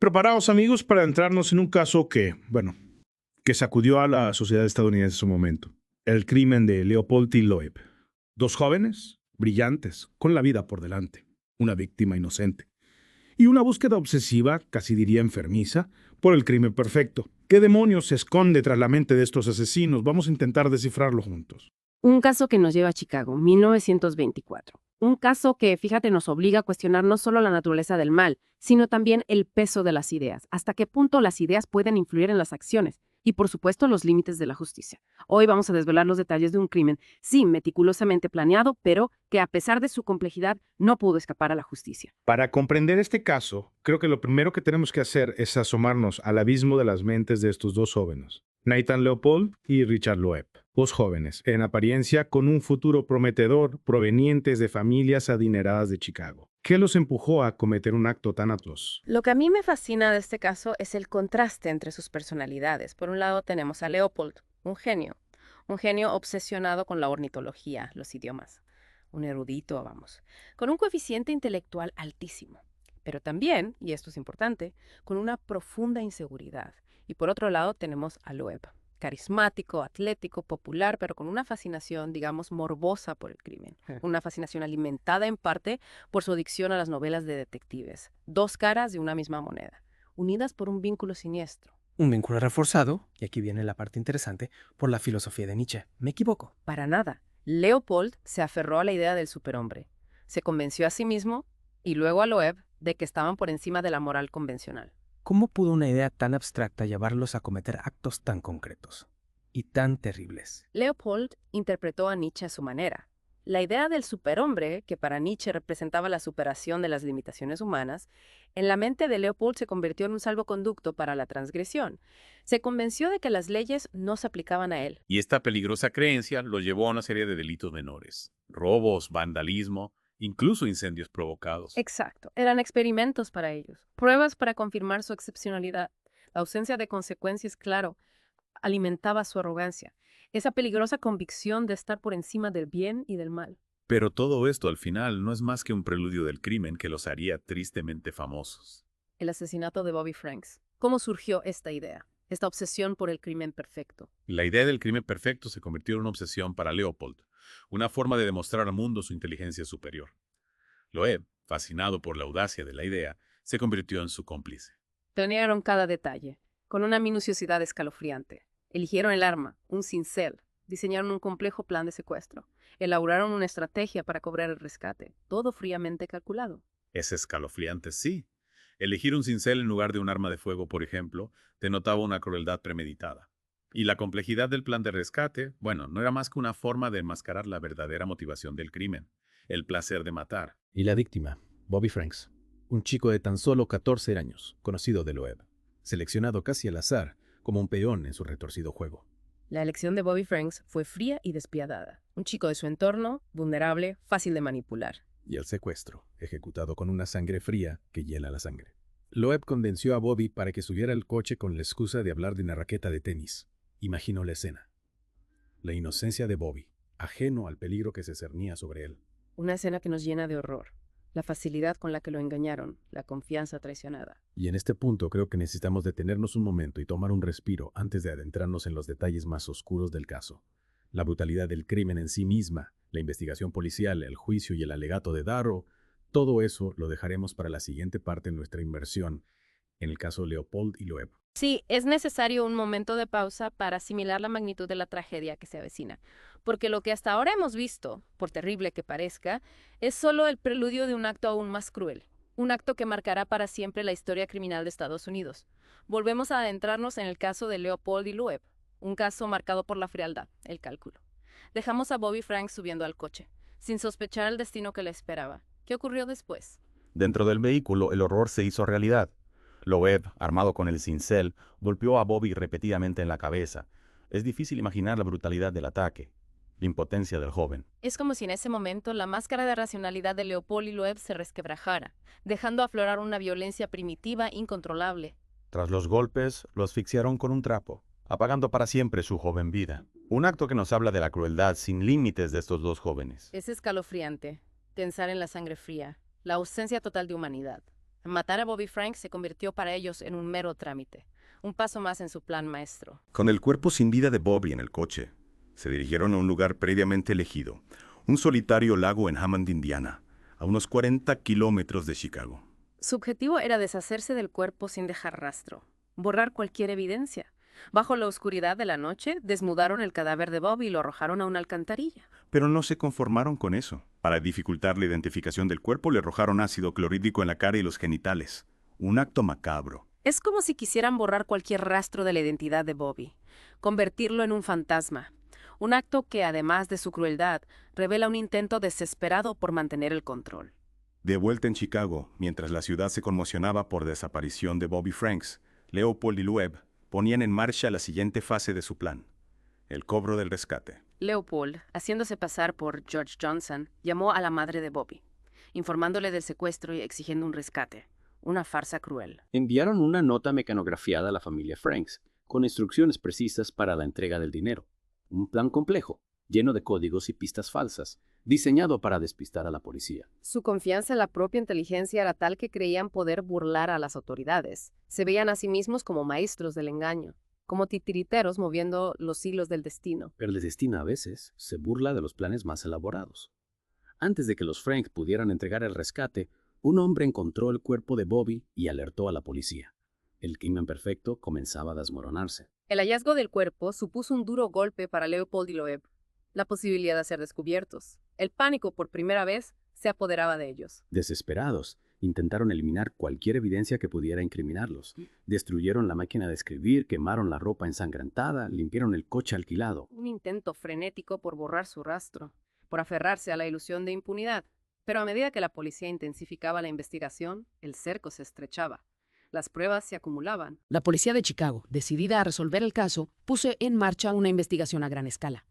Preparaos, amigos, para entrarnos en un caso que sacudió a la sociedad estadounidense en su momento. El crimen de Leopold y Loeb. Dos jóvenes, brillantes, con la vida por delante. Una víctima inocente. Y una búsqueda obsesiva, casi diría enfermiza, por el crimen perfecto. ¿Qué demonios se esconde tras la mente de estos asesinos? Vamos a intentar descifrarlo juntos. Un caso que nos lleva a Chicago, 1924. Un caso que, fíjate, nos obliga a cuestionar no solo la naturaleza del mal, sino también el peso de las ideas, hasta qué punto las ideas pueden influir en las acciones y, por supuesto, los límites de la justicia. Hoy vamos a desvelar los detalles de un crimen, sí, meticulosamente planeado, pero que a pesar de su complejidad no pudo escapar a la justicia. Para comprender este caso, creo que lo primero que tenemos que hacer es asomarnos al abismo de las mentes de estos dos jóvenes, Nathan Leopold y Richard Loeb. Dos jóvenes, en apariencia con un futuro prometedor, provenientes de familias adineradas de Chicago. ¿Qué los empujó a cometer un acto tan atroz? Lo que a mí me fascina de este caso es el contraste entre sus personalidades. Por un lado tenemos a Leopold, un genio obsesionado con la ornitología, los idiomas, un erudito, vamos, con un coeficiente intelectual altísimo, pero también, y esto es importante, con una profunda inseguridad. Y por otro lado tenemos a Loeb, carismático, atlético, popular, pero con una fascinación, digamos, morbosa por el crimen. Una fascinación alimentada en parte por su adicción a las novelas de detectives. Dos caras de una misma moneda, unidas por un vínculo siniestro. Un vínculo reforzado, y aquí viene la parte interesante, por la filosofía de Nietzsche. ¿Me equivoco? Para nada. Leopold se aferró a la idea del superhombre. Se convenció a sí mismo y luego a Loeb de que estaban por encima de la moral convencional. ¿Cómo pudo una idea tan abstracta llevarlos a cometer actos tan concretos y tan terribles? Leopold interpretó a Nietzsche a su manera. La idea del superhombre, que para Nietzsche representaba la superación de las limitaciones humanas, en la mente de Leopold se convirtió en un salvoconducto para la transgresión. Se convenció de que las leyes no se aplicaban a él. Y esta peligrosa creencia lo llevó a una serie de delitos menores: robos, vandalismo, incluso incendios provocados. Exacto, eran experimentos para ellos, pruebas para confirmar su excepcionalidad. La ausencia de consecuencias, claro, alimentaba su arrogancia, esa peligrosa convicción de estar por encima del bien y del mal. Pero todo esto al final no es más que un preludio del crimen que los haría tristemente famosos. El asesinato de Bobby Franks. ¿Cómo surgió esta idea? Esta obsesión por el crimen perfecto. La idea del crimen perfecto se convirtió en una obsesión para Leopold, una forma de demostrar al mundo su inteligencia superior. Loeb, fascinado por la audacia de la idea, se convirtió en su cómplice. Planearon cada detalle, con una minuciosidad escalofriante. Eligieron el arma, un cincel, diseñaron un complejo plan de secuestro, elaboraron una estrategia para cobrar el rescate, todo fríamente calculado. Es escalofriante, sí. Elegir un cincel en lugar de un arma de fuego, por ejemplo, denotaba una crueldad premeditada. Y la complejidad del plan de rescate, bueno, no era más que una forma de enmascarar la verdadera motivación del crimen, el placer de matar. Y la víctima, Bobby Franks, un chico de tan solo 14 años, conocido de Loeb, seleccionado casi al azar como un peón en su retorcido juego. La elección de Bobby Franks fue fría y despiadada. Un chico de su entorno, vulnerable, fácil de manipular. Y el secuestro, ejecutado con una sangre fría que hiela la sangre. Loeb convenció a Bobby para que subiera al coche con la excusa de hablar de una raqueta de tenis. Imaginó la escena. La inocencia de Bobby, ajeno al peligro que se cernía sobre él. Una escena que nos llena de horror. La facilidad con la que lo engañaron, la confianza traicionada. Y en este punto creo que necesitamos detenernos un momento y tomar un respiro antes de adentrarnos en los detalles más oscuros del caso. La brutalidad del crimen en sí misma, la investigación policial, el juicio y el alegato de Darrow, todo eso lo dejaremos para la siguiente parte de nuestra inmersión en el caso Leopold y Loeb. Sí, es necesario un momento de pausa para asimilar la magnitud de la tragedia que se avecina, porque lo que hasta ahora hemos visto, por terrible que parezca, es solo el preludio de un acto aún más cruel, un acto que marcará para siempre la historia criminal de Estados Unidos. Volvemos a adentrarnos en el caso de Leopold y Loeb, un caso marcado por la frialdad, el cálculo. Dejamos a Bobby Franks subiendo al coche, sin sospechar el destino que le esperaba. ¿Qué ocurrió después? Dentro del vehículo, el horror se hizo realidad. Loeb, armado con el cincel, golpeó a Bobby repetidamente en la cabeza. Es difícil imaginar la brutalidad del ataque, la impotencia del joven. Es como si en ese momento la máscara de racionalidad de Leopold y Loeb se resquebrajara, dejando aflorar una violencia primitiva incontrolable. Tras los golpes, lo asfixiaron con un trapo, apagando para siempre su joven vida. Un acto que nos habla de la crueldad sin límites de estos dos jóvenes. Es escalofriante pensar en la sangre fría, la ausencia total de humanidad. Matar a Bobby Franks se convirtió para ellos en un mero trámite, un paso más en su plan maestro. Con el cuerpo sin vida de Bobby en el coche, se dirigieron a un lugar previamente elegido, un solitario lago en Hammond, Indiana, a unos 40 kilómetros de Chicago. Su objetivo era deshacerse del cuerpo sin dejar rastro, borrar cualquier evidencia. Bajo la oscuridad de la noche, desnudaron el cadáver de Bobby y lo arrojaron a una alcantarilla. Pero no se conformaron con eso. Para dificultar la identificación del cuerpo, le arrojaron ácido clorhídrico en la cara y los genitales. Un acto macabro. Es como si quisieran borrar cualquier rastro de la identidad de Bobby, convertirlo en un fantasma. Un acto que, además de su crueldad, revela un intento desesperado por mantener el control. De vuelta en Chicago, mientras la ciudad se conmocionaba por desaparición de Bobby Franks, Leopold y Loeb ponían en marcha la siguiente fase de su plan: el cobro del rescate. Leopold, haciéndose pasar por George Johnson, llamó a la madre de Bobby, informándole del secuestro y exigiendo un rescate. Una farsa cruel. Enviaron una nota mecanografiada a la familia Franks, con instrucciones precisas para la entrega del dinero. Un plan complejo, lleno de códigos y pistas falsas, diseñado para despistar a la policía. Su confianza en la propia inteligencia era tal que creían poder burlar a las autoridades. Se veían a sí mismos como maestros del engaño, como titiriteros moviendo los hilos del destino. Pero el destino a veces se burla de los planes más elaborados. Antes de que los Franks pudieran entregar el rescate, un hombre encontró el cuerpo de Bobby y alertó a la policía. El crimen perfecto comenzaba a desmoronarse. El hallazgo del cuerpo supuso un duro golpe para Leopold y Loeb. La posibilidad de ser descubiertos. El pánico por primera vez se apoderaba de ellos. Desesperados, intentaron eliminar cualquier evidencia que pudiera incriminarlos. Destruyeron la máquina de escribir, quemaron la ropa ensangrentada, limpiaron el coche alquilado. Un intento frenético por borrar su rastro, por aferrarse a la ilusión de impunidad. Pero a medida que la policía intensificaba la investigación, el cerco se estrechaba. Las pruebas se acumulaban. La policía de Chicago, decidida a resolver el caso, puso en marcha una investigación a gran escala.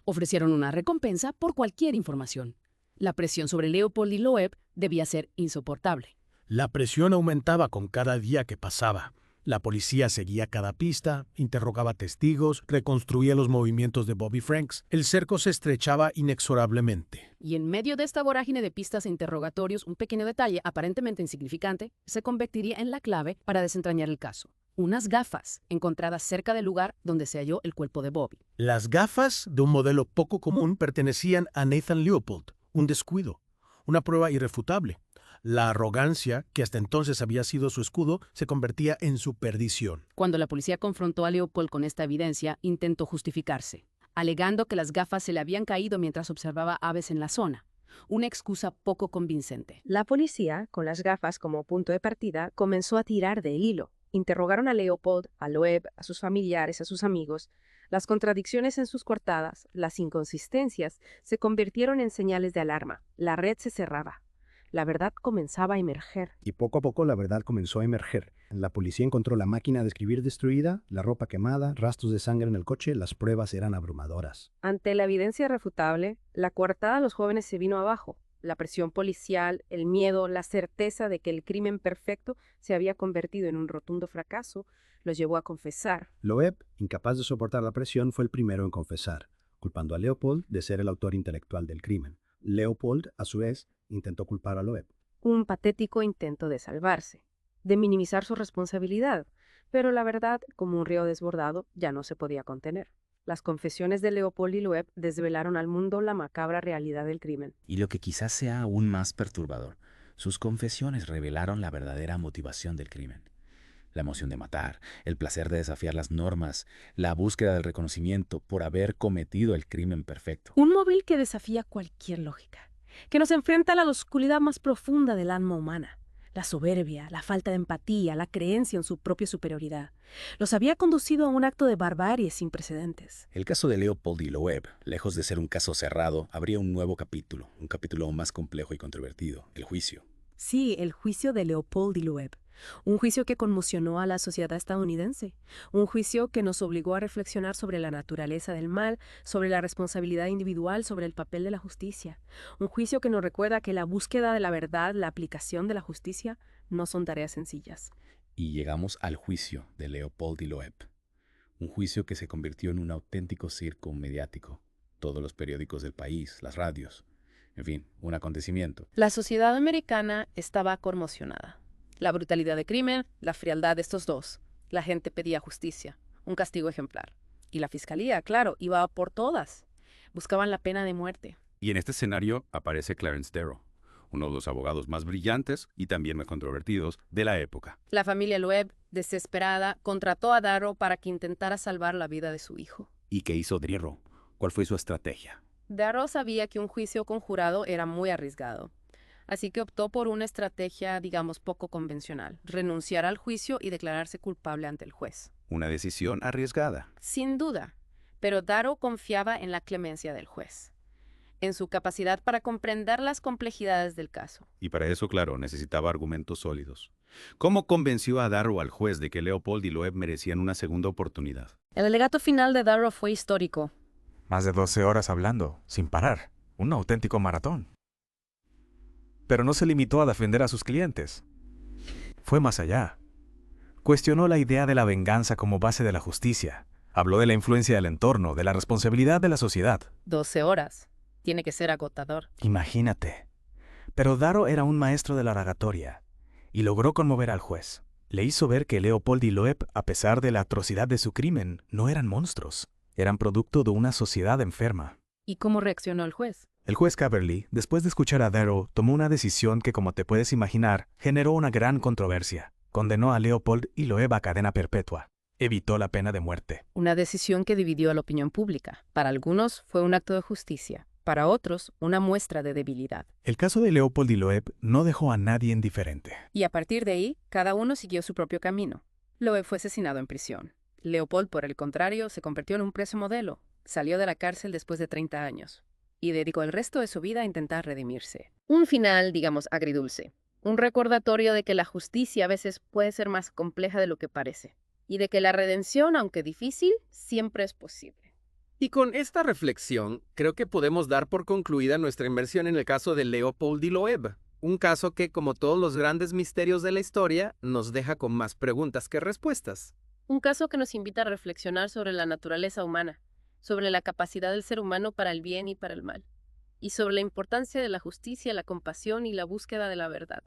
Ofrecieron una recompensa por cualquier información. La presión sobre Leopold y Loeb debía ser insoportable. La presión aumentaba con cada día que pasaba. La policía seguía cada pista, interrogaba testigos, reconstruía los movimientos de Bobby Franks. El cerco se estrechaba inexorablemente. Y en medio de esta vorágine de pistas e interrogatorios, un pequeño detalle aparentemente insignificante se convertiría en la clave para desentrañar el caso. Unas gafas encontradas cerca del lugar donde se halló el cuerpo de Bobby. Las gafas, de un modelo poco común, pertenecían a Nathan Leopold. Un descuido, una prueba irrefutable. La arrogancia, que hasta entonces había sido su escudo, se convertía en su perdición. Cuando la policía confrontó a Leopold con esta evidencia, intentó justificarse, alegando que las gafas se le habían caído mientras observaba aves en la zona. Una excusa poco convincente. La policía, con las gafas como punto de partida, comenzó a tirar del hilo. Interrogaron a Leopold, a Loeb, a sus familiares, a sus amigos. Las contradicciones en sus coartadas, las inconsistencias, se convirtieron en señales de alarma. La red se cerraba. La verdad comenzaba a emerger. Y poco a poco la verdad comenzó a emerger. La policía encontró la máquina de escribir destruida, la ropa quemada, rastros de sangre en el coche. Las pruebas eran abrumadoras. Ante la evidencia irrefutable, la coartada de los jóvenes se vino abajo. La presión policial, el miedo, la certeza de que el crimen perfecto se había convertido en un rotundo fracaso, los llevó a confesar. Loeb, incapaz de soportar la presión, fue el primero en confesar, culpando a Leopold de ser el autor intelectual del crimen. Leopold, a su vez, intentó culpar a Loeb. Un patético intento de salvarse, de minimizar su responsabilidad, pero la verdad, como un río desbordado, ya no se podía contener. Las confesiones de Leopold y Loeb desvelaron al mundo la macabra realidad del crimen. Y lo que quizás sea aún más perturbador, sus confesiones revelaron la verdadera motivación del crimen. La emoción de matar, el placer de desafiar las normas, la búsqueda del reconocimiento por haber cometido el crimen perfecto. Un móvil que desafía cualquier lógica, que nos enfrenta a la oscuridad más profunda del alma humana. La soberbia, la falta de empatía, la creencia en su propia superioridad. Los había conducido a un acto de barbarie sin precedentes. El caso de Leopold y Loeb, lejos de ser un caso cerrado, abría un nuevo capítulo, un capítulo más complejo y controvertido, el juicio. Sí, el juicio de Leopold y Loeb. Un juicio que conmocionó a la sociedad estadounidense. Un juicio que nos obligó a reflexionar sobre la naturaleza del mal, sobre la responsabilidad individual, sobre el papel de la justicia. Un juicio que nos recuerda que la búsqueda de la verdad, la aplicación de la justicia, no son tareas sencillas. Y llegamos al juicio de Leopold y Loeb. Un juicio que se convirtió en un auténtico circo mediático. Todos los periódicos del país, las radios. En fin, un acontecimiento. La sociedad americana estaba conmocionada. La brutalidad del crimen, la frialdad de estos dos. La gente pedía justicia, un castigo ejemplar. Y la fiscalía, claro, iba por todas. Buscaban la pena de muerte. Y en este escenario aparece Clarence Darrow, uno de los abogados más brillantes y también más controvertidos de la época. La familia Loeb, desesperada, contrató a Darrow para que intentara salvar la vida de su hijo. ¿Y qué hizo Darrow? ¿Cuál fue su estrategia? Darrow sabía que un juicio con jurado era muy arriesgado. Así que optó por una estrategia, digamos, poco convencional. Renunciar al juicio y declararse culpable ante el juez. Una decisión arriesgada. Sin duda. Pero Darrow confiaba en la clemencia del juez, en su capacidad para comprender las complejidades del caso. Y para eso, claro, necesitaba argumentos sólidos. ¿Cómo convenció a Darrow al juez de que Leopold y Loeb merecían una segunda oportunidad? El alegato final de Darrow fue histórico. Más de 12 horas hablando, sin parar. Un auténtico maratón. Pero no se limitó a defender a sus clientes. Fue más allá. Cuestionó la idea de la venganza como base de la justicia. Habló de la influencia del entorno, de la responsabilidad de la sociedad. 12 horas. Tiene que ser agotador. Imagínate. Pero Darrow era un maestro de la oratoria y logró conmover al juez. Le hizo ver que Leopold y Loeb, a pesar de la atrocidad de su crimen, no eran monstruos. Eran producto de una sociedad enferma. ¿Y cómo reaccionó el juez? El juez Caverly, después de escuchar a Darrow, tomó una decisión que, como te puedes imaginar, generó una gran controversia. Condenó a Leopold y Loeb a cadena perpetua. Evitó la pena de muerte. Una decisión que dividió a la opinión pública. Para algunos fue un acto de justicia. Para otros, una muestra de debilidad. El caso de Leopold y Loeb no dejó a nadie indiferente. Y a partir de ahí, cada uno siguió su propio camino. Loeb fue asesinado en prisión. Leopold, por el contrario, se convirtió en un preso modelo. Salió de la cárcel después de 30 años. Y dedicó el resto de su vida a intentar redimirse. Un final, digamos, agridulce. Un recordatorio de que la justicia a veces puede ser más compleja de lo que parece. Y de que la redención, aunque difícil, siempre es posible. Y con esta reflexión, creo que podemos dar por concluida nuestra inmersión en el caso de Leopold y Loeb. Un caso que, como todos los grandes misterios de la historia, nos deja con más preguntas que respuestas. Un caso que nos invita a reflexionar sobre la naturaleza humana, sobre la capacidad del ser humano para el bien y para el mal, y sobre la importancia de la justicia, la compasión y la búsqueda de la verdad.